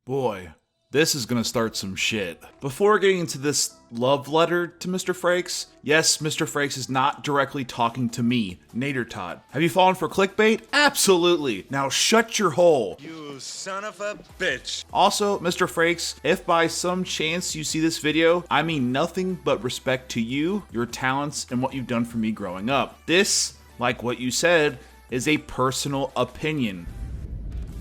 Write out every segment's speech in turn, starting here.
Boy, this is gonna start some shit. Before getting into this love letter to Mr. Frakes, yes, Mr. Frakes is not directly talking to me, Nader Todd. Have you fallen for clickbait? Absolutely. Now shut your hole. You son of a bitch. Also, Mr. Frakes, if by some chance you see this video, I mean nothing but respect to you, your talents, and what you've done for me growing up. This, like what you said, is a personal opinion.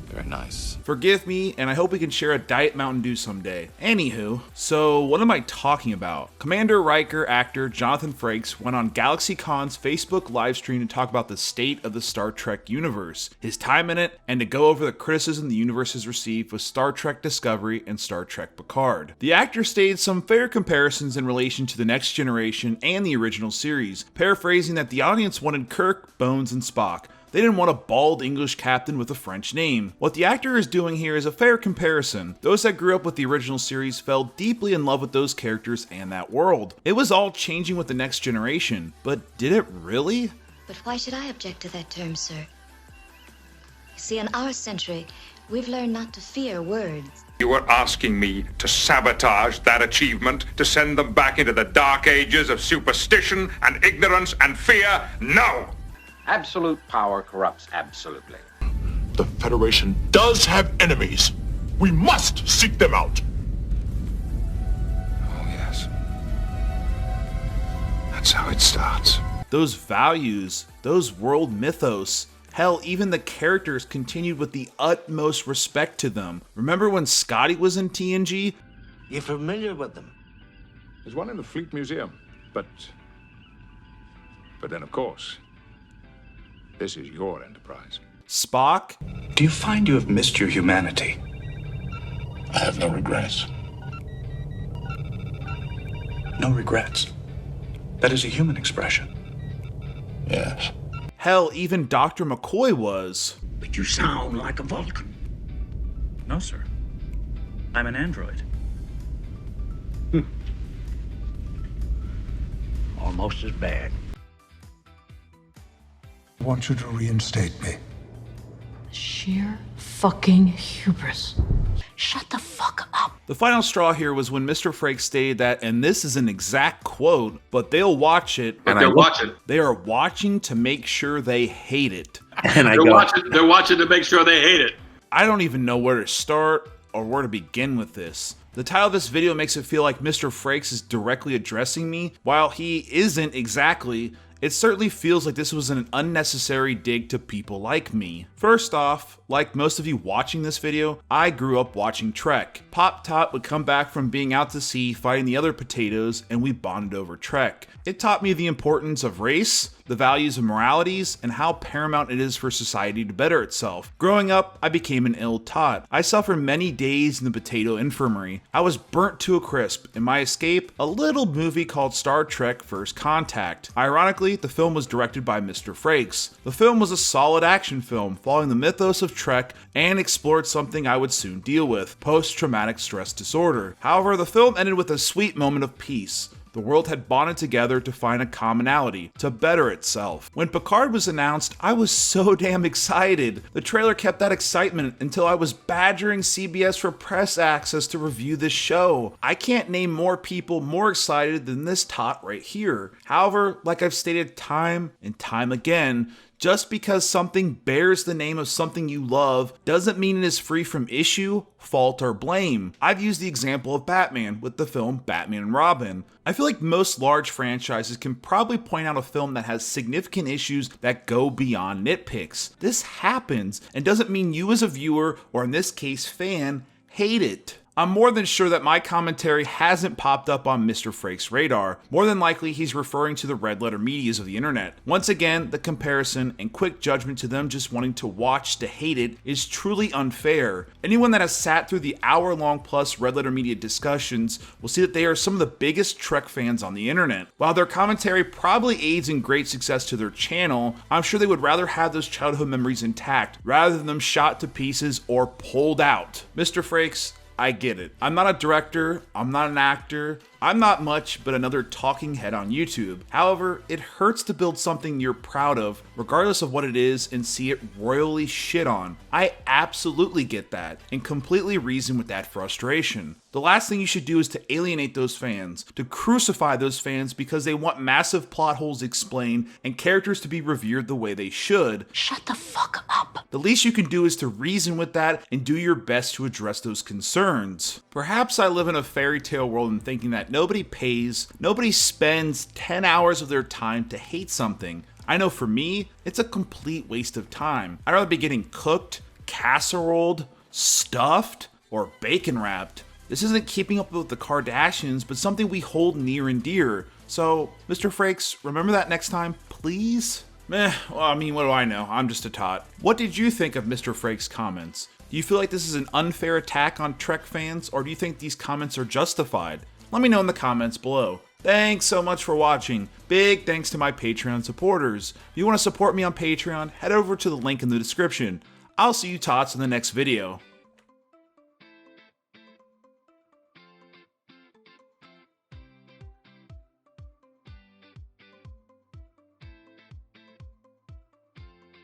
Very nice. Forgive me, and I hope we can share a Diet Mountain Dew someday. Anywho, so what am I talking about? Commander Riker actor Jonathan Frakes went on GalaxyCon's Facebook livestream to talk about the state of the Star Trek universe, his time in it, and to go over the criticism the universe has received with Star Trek Discovery and Star Trek Picard. The actor stated some fair comparisons in relation to the Next Generation and the original series, paraphrasing that the audience wanted Kirk, Bones, and Spock. They didn't want a bald English captain with a French name. What the actor is doing here is a fair comparison. Those that grew up with the original series fell deeply in love with those characters and that world. It was all changing with the Next Generation, but did it really? But why should I object to that term, sir? You see, in our century, we've learned not to fear words. You were asking me to sabotage that achievement, to send them back into the dark ages of superstition and ignorance and fear? No! Absolute power corrupts absolutely. The Federation does have enemies. We must seek them out. Oh, yes. That's how it starts. Those values, those world mythos, hell, even the characters continued with the utmost respect to them. Remember when Scotty was in TNG? You're familiar with them? There's one in the Fleet Museum, but then, of course, this is your enterprise. Spock? Do you find you have missed your humanity? I have no regrets. No regrets. That is a human expression. Yes. Hell, even Dr. McCoy was. But you sound like a Vulcan. No, sir. I'm an android. Almost as bad. I want you to reinstate me. Sheer fucking hubris. Shut the fuck up. The final straw here was when Mr. Frakes stated that, and this is an exact quote, but they'll watch it. And they'll watch it. They are watching to make sure they hate it. And they're watching to make sure they hate it. I don't even know where to start or where to begin with this. The title of this video makes it feel like Mr. Frakes is directly addressing me, while he isn't exactly. It certainly feels like this was an unnecessary dig to people like me. First off, like most of you watching this video, I grew up watching Trek. Pop Tot would come back from being out to sea fighting the other potatoes, and we bonded over Trek. It taught me the importance of race, the values of moralities, and how paramount it is for society to better itself. Growing up, I became an ill Tot. I suffered many days in the potato infirmary. I was burnt to a crisp. In my escape, a little movie called Star Trek First Contact. Ironically, the film was directed by Mr. Frakes. The film was a solid action film, following the mythos of Trek, and explored something I would soon deal with, post-traumatic stress disorder. However, the film ended with a sweet moment of peace. The world had bonded together to find a commonality, to better itself. When Picard was announced, I was so damn excited. The trailer kept that excitement until I was badgering CBS for press access to review this show. I can't name more people more excited than this tot right here. However, like I've stated time and time again, just because something bears the name of something you love doesn't mean it is free from issue, fault, or blame. I've used the example of Batman with the film Batman and Robin. I feel like most large franchises can probably point out a film that has significant issues that go beyond nitpicks. This happens and doesn't mean you as a viewer, or in this case fan, hate it. I'm more than sure that my commentary hasn't popped up on Mr. Frakes' radar. More than likely, he's referring to the red letter medias of the internet. Once again, the comparison and quick judgment to them just wanting to watch to hate it is truly unfair. Anyone that has sat through the hour-long plus red letter media discussions will see that they are some of the biggest Trek fans on the internet. While their commentary probably aids in great success to their channel, I'm sure they would rather have those childhood memories intact rather than them shot to pieces or pulled out. Mr. Frakes, I get it. I'm not a director, I'm not an actor, I'm not much but another talking head on YouTube. However, it hurts to build something you're proud of, regardless of what it is, and see it royally shit on. I absolutely get that, and completely reason with that frustration. The last thing you should do is to alienate those fans, to crucify those fans because they want massive plot holes explained and characters to be revered the way they should. Shut the fuck up. The least you can do is to reason with that and do your best to address those concerns. Perhaps I live in a fairy tale world and thinking that nobody spends 10 hours of their time to hate something. I know for me, it's a complete waste of time. I'd rather be getting cooked, casseroled, stuffed, or bacon wrapped. This isn't keeping up with the Kardashians, but something we hold near and dear. So, Mr. Frakes, remember that next time, please? Well, I mean, what do I know? I'm just a tot. What did you think of Mr. Frakes' comments? Do you feel like this is an unfair attack on Trek fans, or do you think these comments are justified? Let me know in the comments below. Thanks so much for watching. Big thanks to my Patreon supporters. If you want to support me on Patreon, head over to the link in the description. I'll see you tots in the next video.